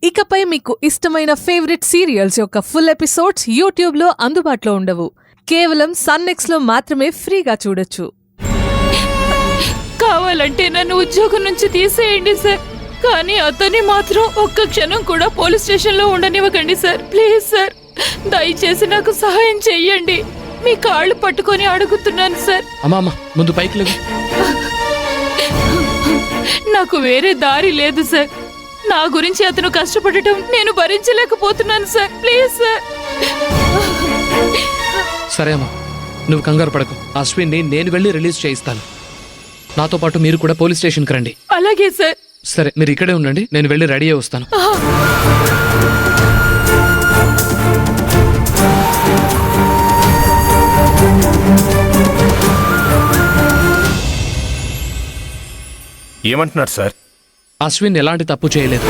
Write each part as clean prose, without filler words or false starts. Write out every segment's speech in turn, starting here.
ఇకపై మీకు ఇష్టమైన ఫేవరెట్ సీరియల్స్ యొక్క ఫుల్ ఎపిసోడ్స్ యూట్యూబ్లో అందుబాటులో ఉండవు. కేవలం సన్నెక్స్లో మాత్రమే ఫ్రీగా చూడొచ్చు. కావాలంటే నన్ను ఉద్యోగం నుంచి తీసేయండి సార్, కానీ అతన్ని మాత్రం ఒక్క క్షణం కూడా పోలీస్ స్టేషన్లో ఉండనివ్వకండి సార్. ప్లీజ్ సార్, దయచేసి నాకు సహాయం చెయ్యండి. మీ కాళ్ళు పట్టుకొని అడుగుతున్నాను సార్. అమ్మా ముందు పైకి లేవు. నాకు వేరే దారి లేదు సార్. నా గురించి అతను కష్టపడటం నేను భరించలేకపోతున్నాను సార్. Please sir. సరే అమ్మా, నువ్వు కంగారు పడకు. అశ్విన్ని నేను వెళ్ళి రిలీజ్ చేయిస్తాను. నాతో పాటు మీరు కూడా పోలీస్ స్టేషన్కి రండి. అలాగే సార్. సరే, మీరు ఇక్కడే ఉండండి, నేను వెళ్ళి రెడీ అయి వస్తాను. ఏమంటున్నారు సార్? అశ్విన్ ఎలాంటి తప్పు చేయలేదు.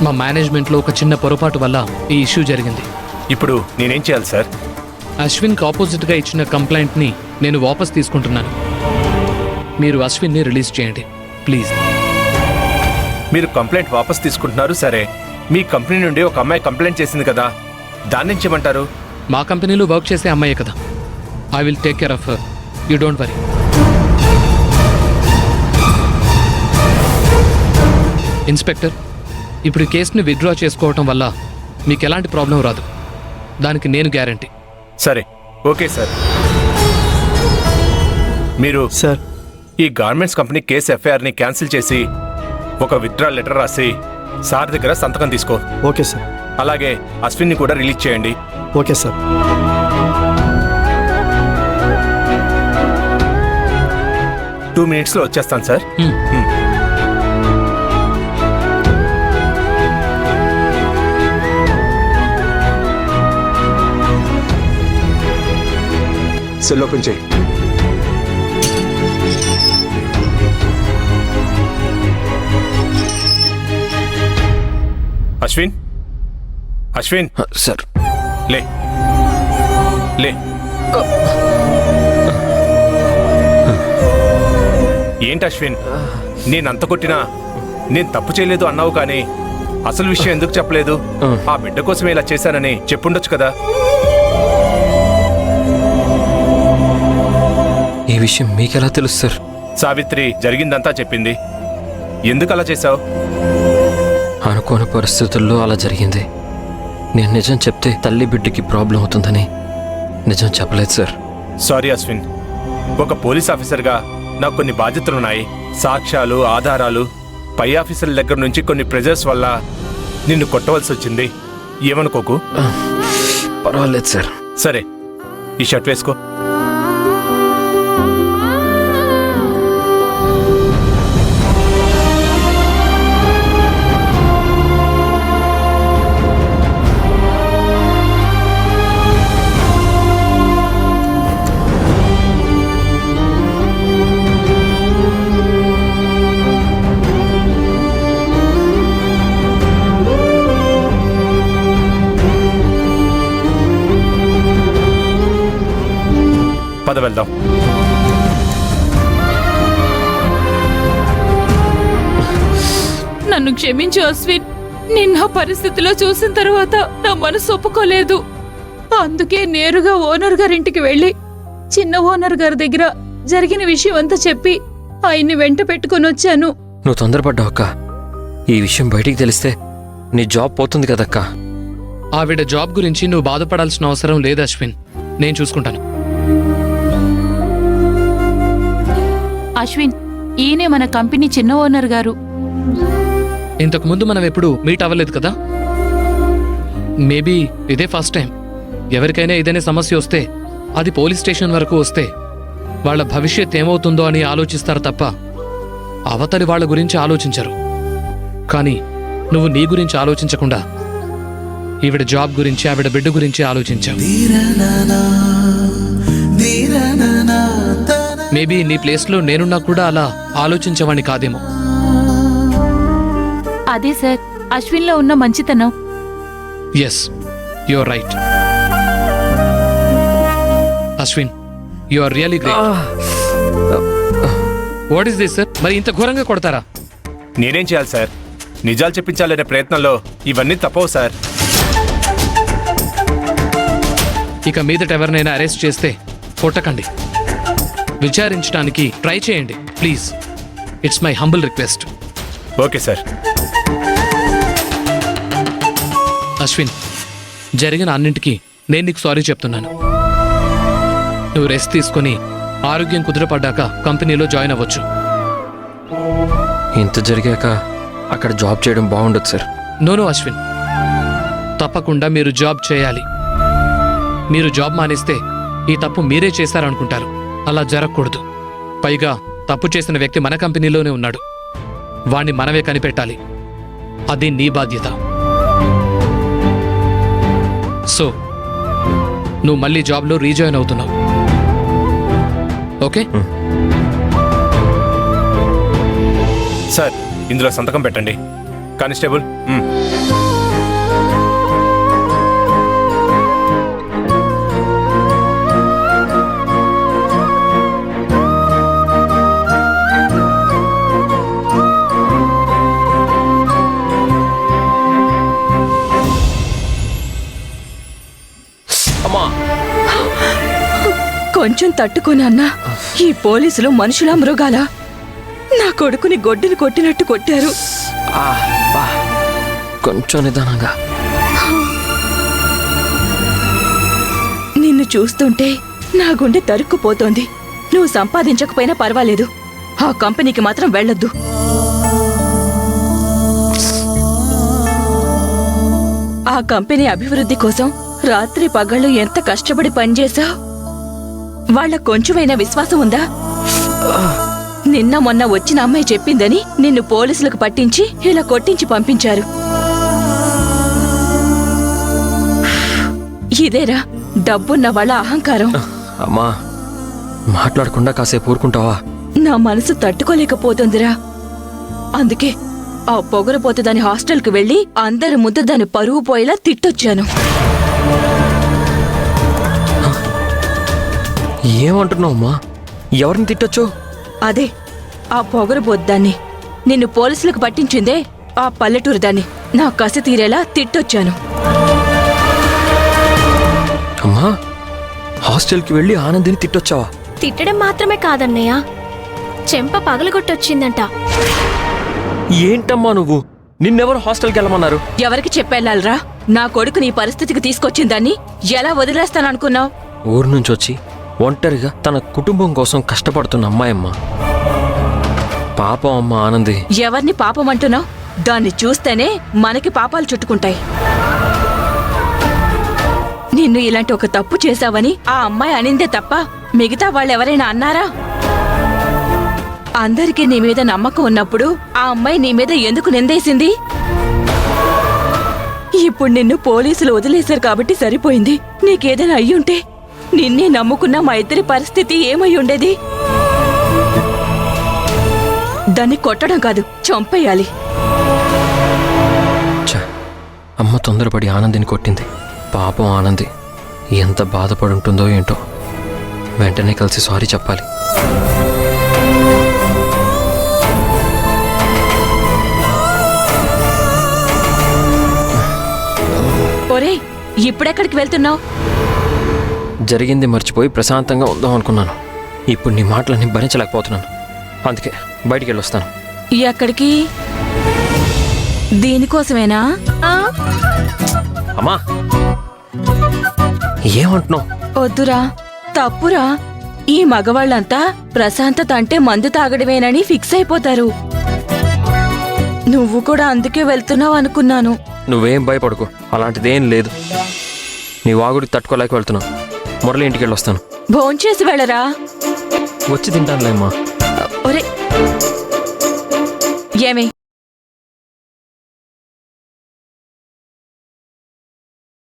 మా మేనేజ్మెంట్లో ఒక చిన్న పొరపాటు వల్ల ఈ ఇష్యూ జరిగింది. ఇప్పుడు నేనేం చేయాలి సార్? అశ్విన్కి ఆపోజిట్గా ఇచ్చిన కంప్లైంట్ని నేను వాపస్ తీసుకుంటున్నాను. మీరు అశ్విన్ని రిలీజ్ చేయండి ప్లీజ్. మీరు కంప్లైంట్ వాపస్ తీసుకుంటున్నారు సరే, మీ కంపెనీ నుండి ఒక అమ్మాయి కంప్లైంట్ చేసింది కదా, దాన్ని ఏం చేయమంటారు? మా కంపెనీలో వర్క్ చేసే అమ్మాయే కదా. I will take care of her, you don't worry. Inspector, ఇప్పుడు ఈ కేసుని విత్డ్రా చేసుకోవటం వల్ల మీకు ఎలాంటి ప్రాబ్లం రాదు, దానికి నేను గ్యారంటీ. సరే, ఓకే సార్. మీరు సార్, ఈ గార్మెంట్స్ కంపెనీ కేసు ఎఫ్ఐఆర్ని క్యాన్సిల్ చేసి ఒక విత్డ్రా లెటర్ రాసి సార్ దగ్గర సంతకం తీసుకో. Okay sir. అలాగే అశ్విన్ని కూడా రిలీజ్ చేయండి. Okay sir. టూ మినిట్స్లో వచ్చేస్తాను సార్. సెల్ ఓపెన్ చేయి. అశ్విన్, అశ్విన్ సార్. లే లే. ఏంటి అశ్విన్, నేనంత కొట్టినా నేను తప్పు చేయలేదు అన్నావు, కానీ అసలు విషయం ఎందుకు చెప్పలేదు? ఆ బిడ్డ కోసమే ఇలా చేశానని చెప్పుండొచ్చు కదా. ఈ విషయం మీకెలా తెలుసు సార్? సావిత్రి జరిగిందంతా చెప్పింది. ఎందుకు అలా చేశావు? అనుకోని పరిస్థితుల్లో అలా జరిగింది. నేను నిజం చెప్తే తల్లి బిడ్డకి ప్రాబ్లం అవుతుందని నిజం చెప్పలేదు సార్. సారీ అశ్విన్, ఒక పోలీస్ ఆఫీసర్గా నాకు కొన్ని బాధ్యతలున్నాయి. సాక్ష్యాలు, ఆధారాలు, పై ఆఫీసర్ల దగ్గర నుంచి కొన్ని ప్రెజర్స్ వల్ల నిన్ను కొట్టవలసి వచ్చింది. ఏమనుకోకు. పర్వాలేదు సార్. సరే, ఈ షర్ట్ వేసుకో. పద వెళ్దాం. నన్ను క్షమించు అశ్విన్. నిన్న పరిస్థితిలో చూసిన తర్వాత నా మనసు ఒప్పుకోలేదు. అందుకే నేరుగా ఓనర్ గారింటికి వెళ్ళి చిన్న ఓనర్ గారి దగ్గర జరిగిన విషయం అంతా చెప్పి ఆయన్ని వెంట పెట్టుకొని వచ్చాను. నువ్వు తొందరపడ్డావు అక్క. ఈ విషయం బయటికి తెలిస్తే నీ జాబ్ పోతుంది కదక్క. ఆవిడ జాబ్ గురించి నువ్వు బాధపడాల్సిన అవసరం లేదు అశ్విన్, నేను చూసుకుంటాను. అశ్విన్, ఈయనే మన కంపెనీ చిన్న ఓనర్ గారు. ఇంతకు ముందు మనం ఎప్పుడు మీట్ అవ్వలేదు కదా. మేబీ ఇదే ఫస్ట్ టైం. ఎవరికైనా ఏదైనా సమస్య వస్తే, అది పోలీస్ స్టేషన్ వరకు వస్తే వాళ్ళ భవిష్యత్ ఏమవుతుందో అని ఆలోచిస్తారు తప్ప అవతలి వాళ్ళ గురించి ఆలోచించరు. కానీ నువ్వు నీ గురించి ఆలోచించకుండా ఈవిడ జాబ్ గురించి, ఆవిడ బిడ్డ గురించి ఆలోచించావు. మేబీ నీ ప్లేస్లో నేనున్నా కూడా అలా ఆలోచించవాణ్ణి కాదేమో. అదే సార్ అశ్విన్లో ఉన్న మంచితనం. Yes, you are right. Ashwin, you are really great. What is this sir? మరి ఇంత ఘోరంగా కొడతారా? నేనేం చేయాలి సార్? నిజాలు చెప్పించాలనే ప్రయత్నంలో ఇవన్నీ తప్పవు సార్. ఇక మీదట ఎవరినైనా అరెస్ట్ చేస్తే కొట్టకండి, విచారించడానికి ట్రై చేయండి please. It's my humble request. Okay sir. Ashwin, జరిగిన అన్నింటికి నేను నీకు సారీ చెప్తున్నాను. నువ్వు రెస్ట్ తీసుకొని ఆరోగ్యం కుదురపడ్డాక కంపెనీలో జాయిన్ అవ్వచ్చు. ఇంత జరిగాక అక్కడ జాబ్ చేయడం బాగుండదు సార్. నో అశ్విన్, తప్పకుండా మీరు జాబ్ చేయాలి. మీరు జాబ్ మానేస్తే ఈ తప్పు మీరే చేశారనుకుంటారు. అలా జరగకూడదు. పైగా తప్పు చేసిన వ్యక్తి మన కంపెనీలోనే ఉన్నాడు. వాణ్ణి మనమే కనిపెట్టాలి. అది నీ బాధ్యత. సో నువ్వు మళ్ళీ జాబ్లో రీజాయిన్ అవుతున్నావు. ఓకే సార్, ఇందులో సంతకం పెట్టండి. కానిస్టేబుల్. అమ్మా, కొంచెం తట్టుకోనన్నా. ఈ పోలీసులు మనుషులా మృగాలా? నా కొడుకుని గొడ్డుని కొట్టినట్టు కొట్టారు. కొంచెం నిదానంగా. నిన్ను చూస్తుంటే నా గుండె తరుక్కుపోతోంది. నువ్వు సంపాదించకపోయినా పర్వాలేదు, ఆ కంపెనీకి మాత్రం వెళ్ళొద్దు. ఆ కంపెనీ అభివృద్ధి కోసం రాత్రి పగళ్ళు ఎంత కష్టపడి పనిచేశావు. వాళ్ళ కొంచెమైనా విశ్వాసం ఉందా? నిన్న మొన్న వచ్చిన అమ్మాయి చెప్పిందని నిన్ను పోలీసులకు పట్టించి ఇలా కొట్టించి పంపించారు. ఇదేరా డబ్బున్న వాళ్ళ అహంకారం. అమ్మా, మాట్లాడకుండా కాసేపు ఊరుకుంటావా? నా మనసు తట్టుకోలేకపోతుందిరా. అందుకే ఆ పొగరపోతు దాని హాస్టల్కి వెళ్లి అందరి ముందు దాని పరువు పోయేలా తిట్టొచ్చాను. ఏమంటున్నావు అమ్మా? ఎవరిని తిట్టొచ్చు? అదే ఆ పొగరబోద్దాన్ని, నిన్ను పోలీసులకు పట్టించిందే ఆ పల్లెటూరు దాన్ని నా కసి తీరేలా తిట్టొచ్చాను. అమ్మా, హాస్టల్కి వెళ్ళి ఆనందిని తిట్టొచ్చావా? తిట్టడం మాత్రమే కాదన్నయ్య, చెంప పగలగొట్టొచ్చిందంట. ఏంటమ్మా నువ్వు? నిన్నెవరు హాస్టల్కి వెళ్ళమన్నారు? ఎవరికి చెప్పెళ్ళాలరా? నా కొడుకు నీ పరిస్థితికి తీసుకొచ్చిందాన్ని ఎలా వదిలేస్తాననుకున్నావు? ఊరు నుంచి వచ్చి ఒంటరిగా తన కుటుంబం కోసం కష్టపడుతున్న అమ్మాయమ్మ. పాపం అమ్మ ఆనంది. ఎవరిని పాపమంటున్నావు? దాన్ని చూస్తేనే మనకి పాపాలు చుట్టుకుంటాయి. నిన్ను ఇలాంటి ఒక తప్పు చేశావని ఆ అమ్మాయి అనిందే తప్ప మిగతా వాళ్ళెవరైనా అన్నారా? అందరికీ నీ మీద నమ్మకం ఉన్నప్పుడు ఆ అమ్మాయి నీ మీద ఎందుకు నిందేసింది? ఇప్పుడు నిన్ను పోలీసులు వదిలేశారు కాబట్టి సరిపోయింది. నీకేదైనా అయ్యుంటే నిన్నే నమ్ముకున్న మా ఇద్దరి పరిస్థితి ఏమై ఉండేది? దాన్ని కొట్టడం కాదు, చంపేయాలి. అమ్మ తొందరపడి ఆనందిని కొట్టింది. పాపం ఆనంది ఎంత బాధపడి ఉంటుందో ఏంటో. వెంటనే కలిసి సారీ చెప్పాలి. ఒరే, ఇప్పుడెక్కడికి వెళ్తున్నావు? జరిగింది మర్చిపోయి ప్రశాంతంగా ఉందాం అనుకున్నాను. ఇప్పుడు నీ మాటలన్నీ భరించలేకపోతున్నాను. అందుకే బయటికి వెళ్ళొస్తాను. ఎక్కడికి? దీనికోసమేనా? అమ్మా, ఏమంటున్నావు? వద్దురా, తప్పురా. ఈ మగవాళ్ళంతా ప్రశాంతత అంటే మందు తాగడమేనని ఫిక్స్ అయిపోతారు. నువ్వు కూడా అందుకే వెళ్తున్నావు అనుకున్నాను. నువ్వేం భయపడకు, అలాంటిదేం లేదు. నీ వాగుడికి తట్టుకోలేక వెళ్తున్నావు. మురళి ఇంటికి వెళ్ళొస్తాను. భోంచేసి వెళ్ళరా. వచ్చి తింటానులేమ్మా. ఒరే,